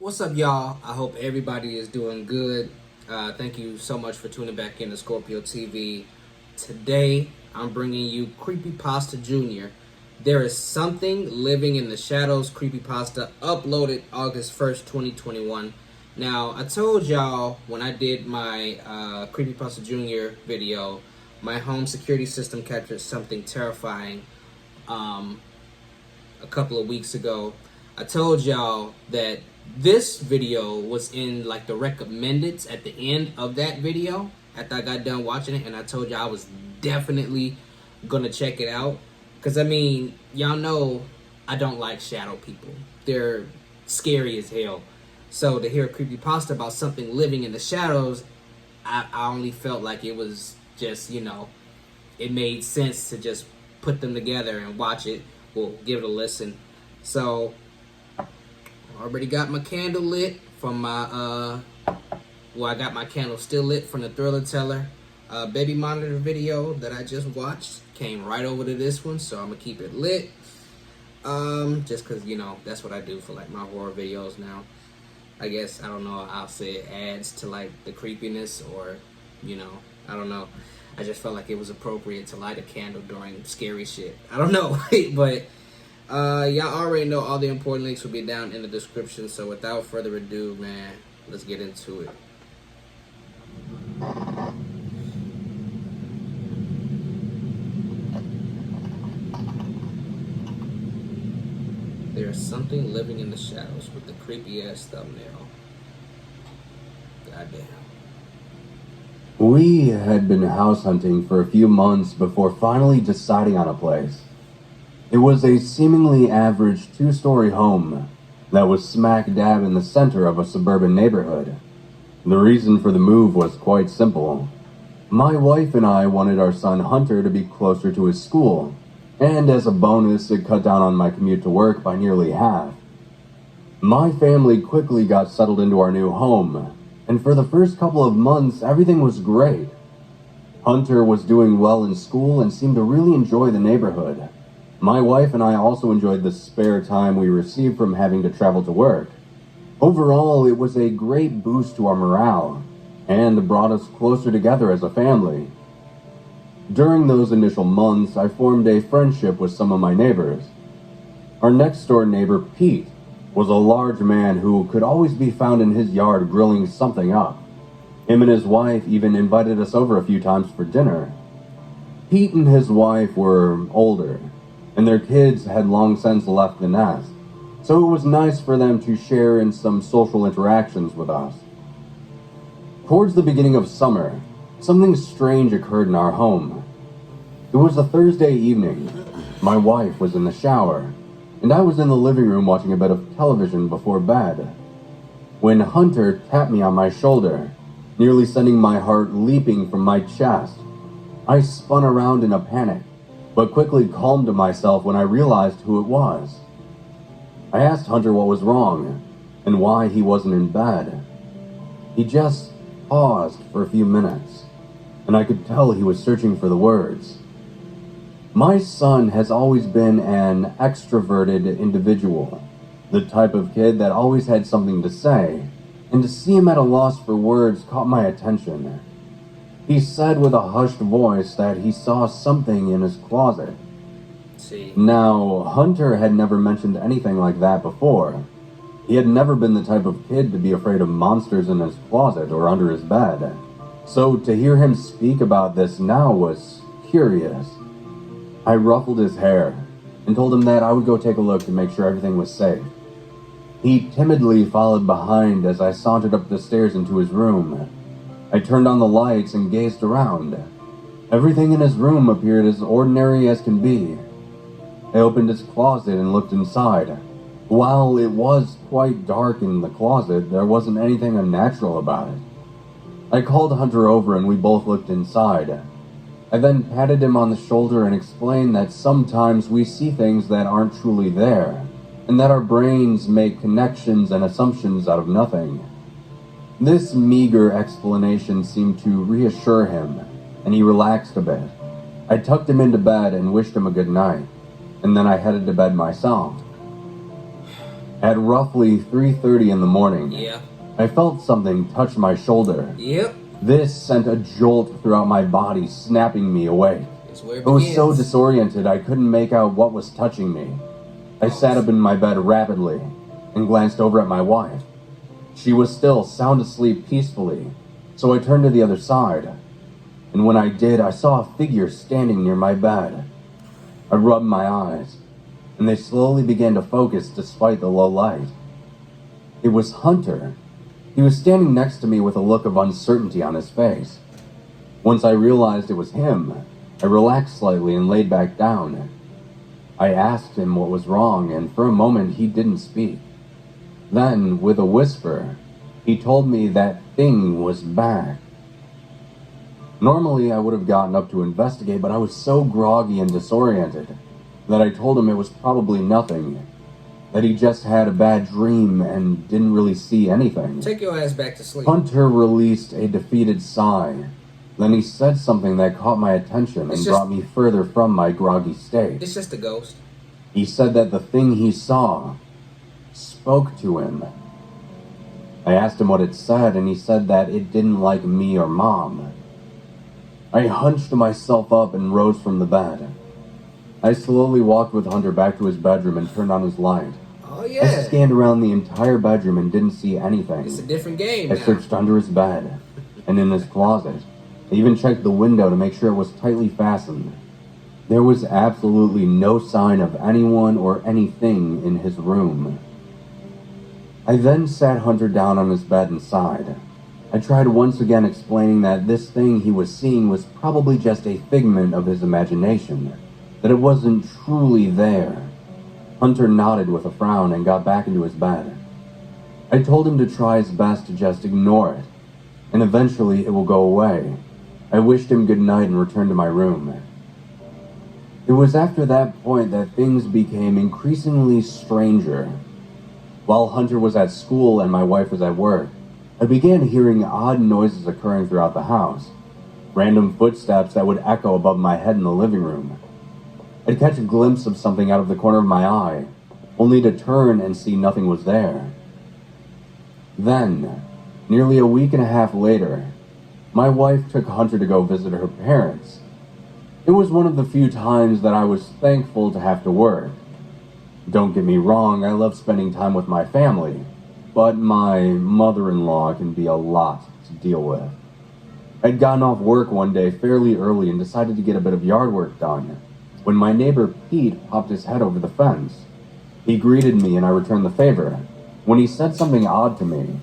What's up, y'all? I hope everybody is doing good. Thank you so much for tuning back into Scorpio TV. Today, I'm bringing you Creepypasta Jr. There is Something Living in the Shadows Creepypasta, uploaded August 1st, 2021. Now, I told y'all when I did my Creepypasta Jr. video, my home security system captured something terrifying a couple of weeks ago. I told y'all that this video was in like the recommendeds at the end of that video after I got done watching it, and I told y'all I was definitely gonna check it out because I mean, y'all know I don't like shadow people. They're scary as hell. So to hear a creepypasta about something living in the shadows, I only felt like it was just, it made sense to just put them together and watch it. We'll give it a listen. So already got my candle lit from my I got my candle still lit from the Thriller Teller baby monitor video that I just watched. Came right over to this one, so I'm gonna keep it lit. Just cause that's what I do for like my horror videos now. I guess, I don't know, I'll say it adds to like the creepiness, or I don't know. I just felt like it was appropriate to light a candle during scary shit. I don't know. But y'all already know all the important links will be down in the description. So without further ado, man, let's get into it. There's Something Living in the Shadows with the creepy ass thumbnail. Goddamn. We had been house hunting for a few months before finally deciding on a place. It was a seemingly average two-story home that was smack dab in the center of a suburban neighborhood. The reason for the move was quite simple. My wife and I wanted our son Hunter to be closer to his school, and as a bonus, it cut down on my commute to work by nearly half. My family quickly got settled into our new home, and for the first couple of months, everything was great. Hunter was doing well in school and seemed to really enjoy the neighborhood. My wife and I also enjoyed the spare time we received from having to travel to work. Overall, it was a great boost to our morale, and brought us closer together as a family. During those initial months, I formed a friendship with some of my neighbors. Our next door neighbor, Pete, was a large man who could always be found in his yard grilling something up. Him and his wife even invited us over a few times for dinner. Pete and his wife were older, and their kids had long since left the nest, so it was nice for them to share in some social interactions with us. Towards the beginning of summer, something strange occurred in our home. It was a Thursday evening. My wife was in the shower, and I was in the living room watching a bit of television before bed, when Hunter tapped me on my shoulder, nearly sending my heart leaping from my chest. I spun around in a panic, but quickly calmed myself when I realized who it was. I asked Hunter what was wrong, and why he wasn't in bed. He just paused for a few minutes, and I could tell he was searching for the words. My son has always been an extroverted individual, the type of kid that always had something to say, and to see him at a loss for words caught my attention. He said with a hushed voice that he saw something in his closet. See. Now, Hunter had never mentioned anything like that before. He had never been the type of kid to be afraid of monsters in his closet or under his bed. So to hear him speak about this now was curious. I ruffled his hair and told him that I would go take a look to make sure everything was safe. He timidly followed behind as I sauntered up the stairs into his room. I turned on the lights and gazed around. Everything in his room appeared as ordinary as can be. I opened his closet and looked inside. While it was quite dark in the closet, there wasn't anything unnatural about it. I called Hunter over and we both looked inside. I then patted him on the shoulder and explained that sometimes we see things that aren't truly there, and that our brains make connections and assumptions out of nothing. This meager explanation seemed to reassure him, and he relaxed a bit. I tucked him into bed and wished him a good night, and then I headed to bed myself. At roughly 3:30 in the morning, Yeah. I felt something touch my shoulder. Yep. This sent a jolt throughout my body, snapping me awake. It's where it I was begins. so disoriented I couldn't make out what was touching me. I sat up in my bed rapidly and glanced over at my wife. She was still sound asleep peacefully, so I turned to the other side. And when I did, I saw a figure standing near my bed. I rubbed my eyes, and they slowly began to focus despite the low light. It was Hunter. He was standing next to me with a look of uncertainty on his face. Once I realized it was him, I relaxed slightly and laid back down. I asked him what was wrong, and for a moment he didn't speak. Then, with a whisper, he told me that thing was back. Normally, I would have gotten up to investigate, but I was so groggy and disoriented that I told him it was probably nothing, that he just had a bad dream and didn't really see anything. Take your ass back to sleep. Hunter released a defeated sigh. Then he said something that caught my attention and brought me further from my groggy state. It's just a ghost. He said that the thing he saw spoke to him. I asked him what it said, and he said that it didn't like me or Mom. I hunched myself up and rose from the bed. I slowly walked with Hunter back to his bedroom and turned on his light. Oh, yeah. I scanned around the entire bedroom and didn't see anything. It's a different game I now. searched under his bed and in his closet. I even checked the window to make sure it was tightly fastened. There was absolutely no sign of anyone or anything in his room. I then sat Hunter down on his bed and sighed. I tried once again explaining that this thing he was seeing was probably just a figment of his imagination, that it wasn't truly there. Hunter nodded with a frown and got back into his bed. I told him to try his best to just ignore it, and eventually it will go away. I wished him good night and returned to my room. It was after that point that things became increasingly stranger. While Hunter was at school and my wife was at work, I began hearing odd noises occurring throughout the house. Random footsteps that would echo above my head in the living room. I'd catch a glimpse of something out of the corner of my eye, only to turn and see nothing was there. Then, nearly a week and a half later, my wife took Hunter to go visit her parents. It was one of the few times that I was thankful to have to work. Don't get me wrong, I love spending time with my family, but my mother-in-law can be a lot to deal with. I'd gotten off work one day fairly early and decided to get a bit of yard work done, when my neighbor Pete popped his head over the fence. He greeted me and I returned the favor, when he said something odd to me.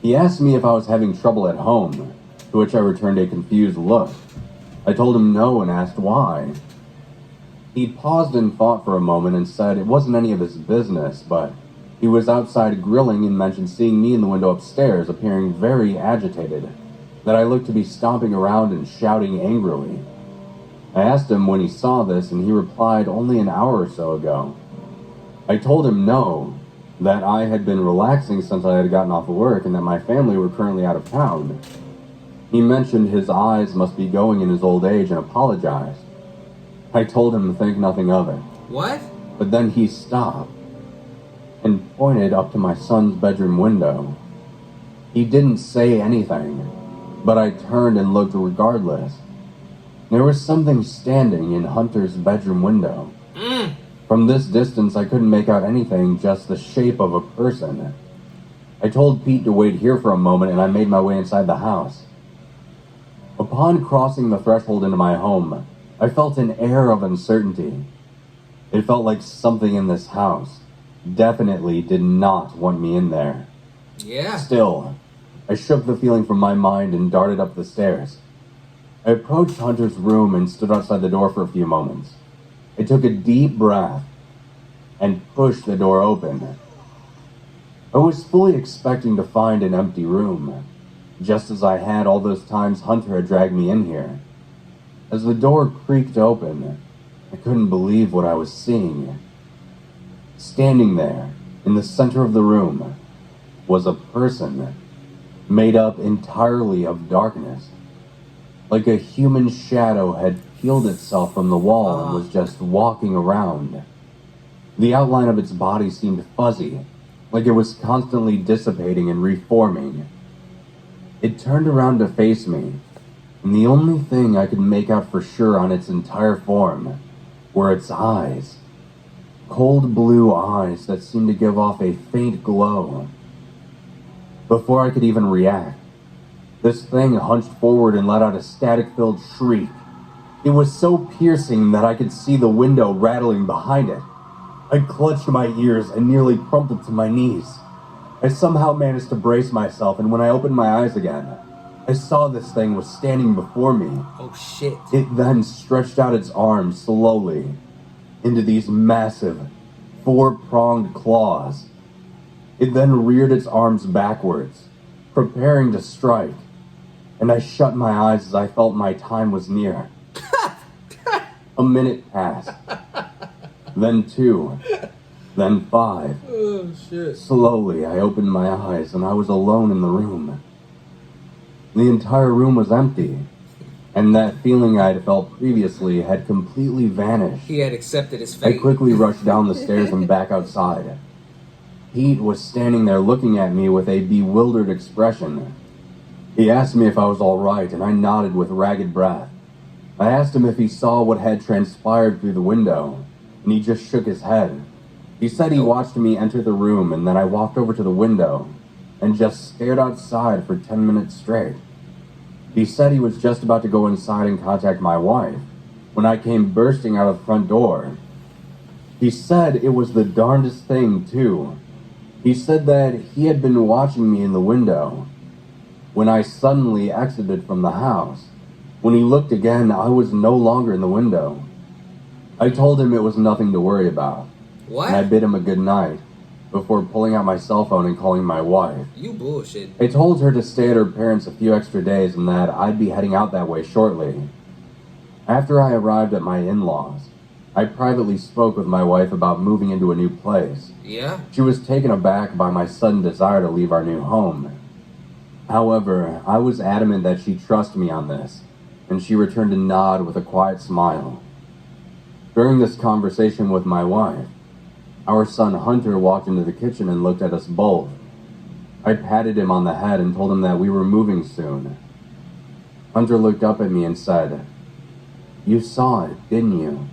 He asked me if I was having trouble at home, to which I returned a confused look. I told him no and asked why. He paused and thought for a moment and said it wasn't any of his business, but he was outside grilling and mentioned seeing me in the window upstairs appearing very agitated, that I looked to be stomping around and shouting angrily. I asked him when he saw this, and he replied only an hour or so ago. I told him no, that I had been relaxing since I had gotten off of work and that my family were currently out of town. He mentioned his eyes must be going in his old age and apologized. I told him to think nothing of it. What? But then he stopped and pointed up to my son's bedroom window. He didn't say anything, but I turned and looked regardless. There was something standing in Hunter's bedroom window. From this distance, I couldn't make out anything, just the shape of a person. I told Pete to wait here for a moment, and I made my way inside the house. Upon crossing the threshold into my home, I felt an air of uncertainty. It felt like something in this house definitely did not want me in there. Yeah. Still, I shook the feeling from my mind and darted up the stairs. I approached Hunter's room and stood outside the door for a few moments. I took a deep breath and pushed the door open. I was fully expecting to find an empty room, just as I had all those times Hunter had dragged me in here. As the door creaked open, I couldn't believe what I was seeing. Standing there, in the center of the room, was a person made up entirely of darkness. Like a human shadow had peeled itself from the wall and was just walking around. The outline of its body seemed fuzzy, like it was constantly dissipating and reforming. It turned around to face me, and the only thing I could make out for sure on its entire form were its eyes. Cold blue eyes that seemed to give off a faint glow. Before I could even react, this thing hunched forward and let out a static-filled shriek. It was so piercing that I could see the window rattling behind it. I clutched my ears and nearly crumpled to my knees. I somehow managed to brace myself, and when I opened my eyes again, I saw this thing was standing before me. Oh shit. It then stretched out its arms slowly into these massive, four-pronged claws. It then reared its arms backwards, preparing to strike, and I shut my eyes as I felt my time was near. A minute passed, then 2, then 5. Oh shit. Slowly, I opened my eyes and I was alone in the room. The entire room was empty, and that feeling I had felt previously had completely vanished. He had accepted his I fate. quickly rushed down the stairs and back outside. Pete was standing there looking at me with a bewildered expression. He asked me if I was all right, and I nodded with ragged breath. I asked him if he saw what had transpired through the window, and he just shook his head. He said he watched me enter the room, and then I walked over to the window and just stared outside for 10 minutes straight. He said he was just about to go inside and contact my wife when I came bursting out of the front door. He said it was the darndest thing, too. He said that he had been watching me in the window when I suddenly exited from the house. When he looked again, I was no longer in the window. I told him it was nothing to worry about. What? And I bid him a good night before pulling out my cell phone and calling my wife. You bullshit. I told her to stay at her parents' a few extra days and that I'd be heading out that way shortly. After I arrived at my in-laws, I privately spoke with my wife about moving into a new place. Yeah? She was taken aback by my sudden desire to leave our new home. However, I was adamant that she trust me on this, and she returned a nod with a quiet smile. During this conversation with my wife, our son Hunter walked into the kitchen and looked at us both. I patted him on the head and told him that we were moving soon. Hunter looked up at me and said, "You saw it, didn't you?"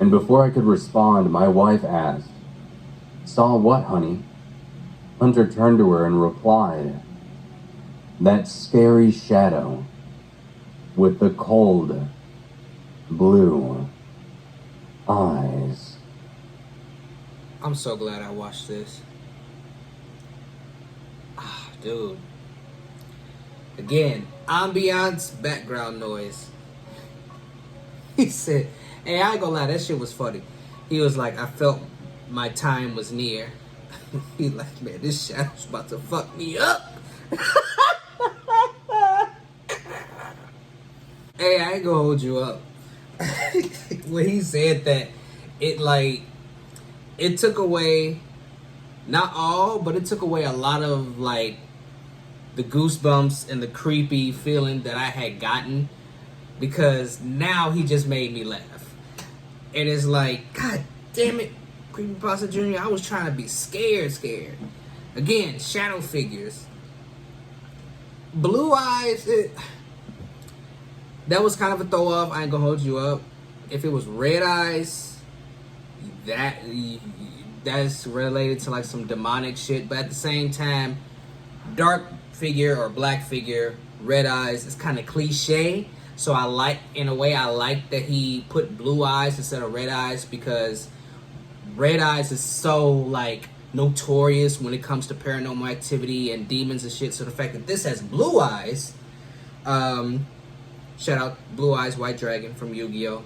And before I could respond, my wife asked, "Saw what, honey?" Hunter turned to her and replied, "That scary shadow with the cold, blue eyes." I'm so glad I watched this. Ah, dude. Again, ambiance, background noise. He said, hey, I ain't gonna lie, that shit was funny. He was like, I felt my time was near. He like, man, this shadow's about to fuck me up. Hey, I ain't gonna hold you up. When he said that, it took away, not all, but it took away a lot of like the goosebumps and the creepy feeling that I had gotten, because now he just made me laugh. And it's like, God damn it, Creepypasta Jr., I was trying to be scared. Again, shadow figures. Blue eyes, that was kind of a throw off. I ain't gonna hold you up. If it was red eyes, that's related to like some demonic shit. But at the same time, dark figure or black figure, red eyes is kind of cliche. So I like that he put blue eyes instead of red eyes, because red eyes is so like notorious when it comes to paranormal activity and demons and shit. So the fact that this has blue eyes, shout out Blue Eyes White Dragon from Yu-Gi-Oh,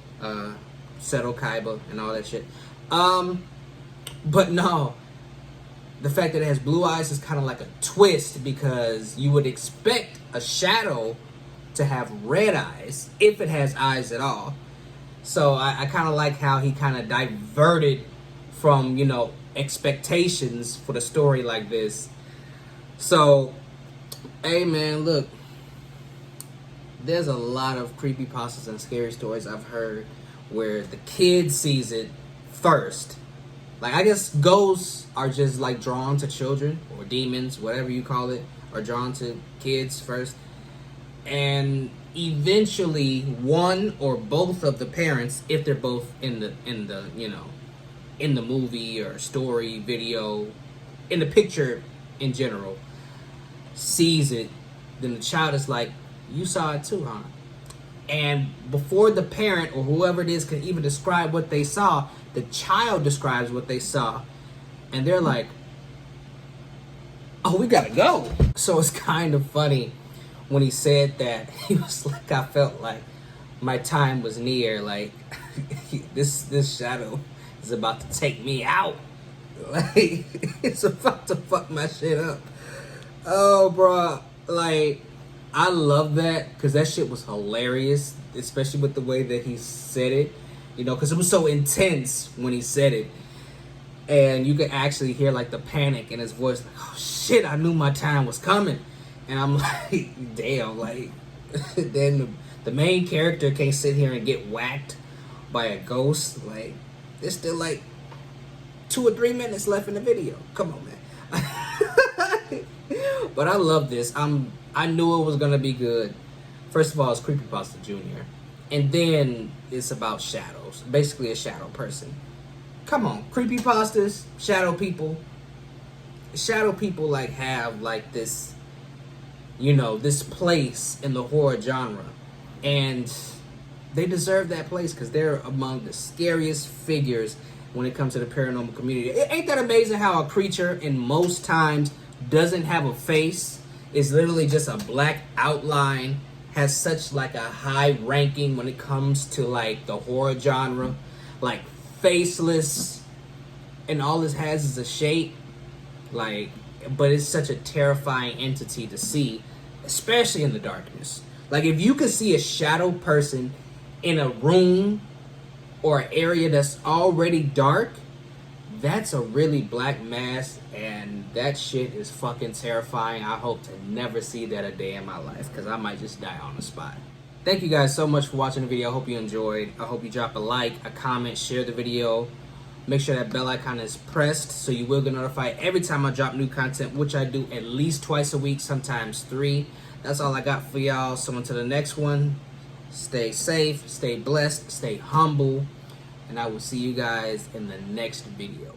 Seto Kaiba and all that shit. But no, the fact that it has blue eyes is kind of like a twist, because you would expect a shadow to have red eyes if it has eyes at all. So I kind of like how he kind of diverted from, you know, expectations for the story like this. So, hey man, look, there's a lot of creepypastas and scary stories I've heard where the kid sees it first Like, I guess ghosts are just like drawn to children or demons, whatever you call it, are drawn to kids first. And eventually one or both of the parents, if they're both in the in the movie or story, video, in the picture in general, sees it, then the child is like, you saw it too, huh? And before the parent or whoever it is can even describe what they saw, the child describes what they saw, and they're like, oh, we gotta go. So it's kind of funny when he said that. He was like, I felt like my time was near, like this shadow is about to take me out. Like, it's about to fuck my shit up. Oh, bro, like, I love that because that shit was hilarious, especially with the way that he said it, you know, because it was so intense when he said it. And you could actually hear like the panic in his voice, like, oh shit, I knew my time was coming. And I'm like, damn, like, then the main character can't sit here and get whacked by a ghost. Like, there's still like 2 or 3 minutes left in the video. Come on, man. But I love this. I knew it was gonna be good. First of all, it's Creepypasta Jr. And then it's about shadows. Basically a shadow person. Come on, creepypastas, shadow people. Shadow people like have like this, you know, this place in the horror genre. And they deserve that place because they're among the scariest figures when it comes to the paranormal community. Ain't that amazing how a creature in most times doesn't have a face? It's literally just a black outline, has such like a high ranking when it comes to like the horror genre, like faceless, and all it has is a shape, like, but it's such a terrifying entity to see, especially in the darkness. Like, if you could see a shadow person in a room or an area that's already dark, that's a really black mass, and that shit is fucking terrifying. I hope to never see that a day in my life, because I might just die on the spot. Thank you guys so much for watching the video. I hope you enjoyed. I hope you drop a like, a comment, share the video. Make sure that bell icon is pressed so you will get notified every time I drop new content, which I do at least twice a week, sometimes 3. That's all I got for y'all. So until the next one, stay safe, stay blessed, stay humble, and I will see you guys in the next video.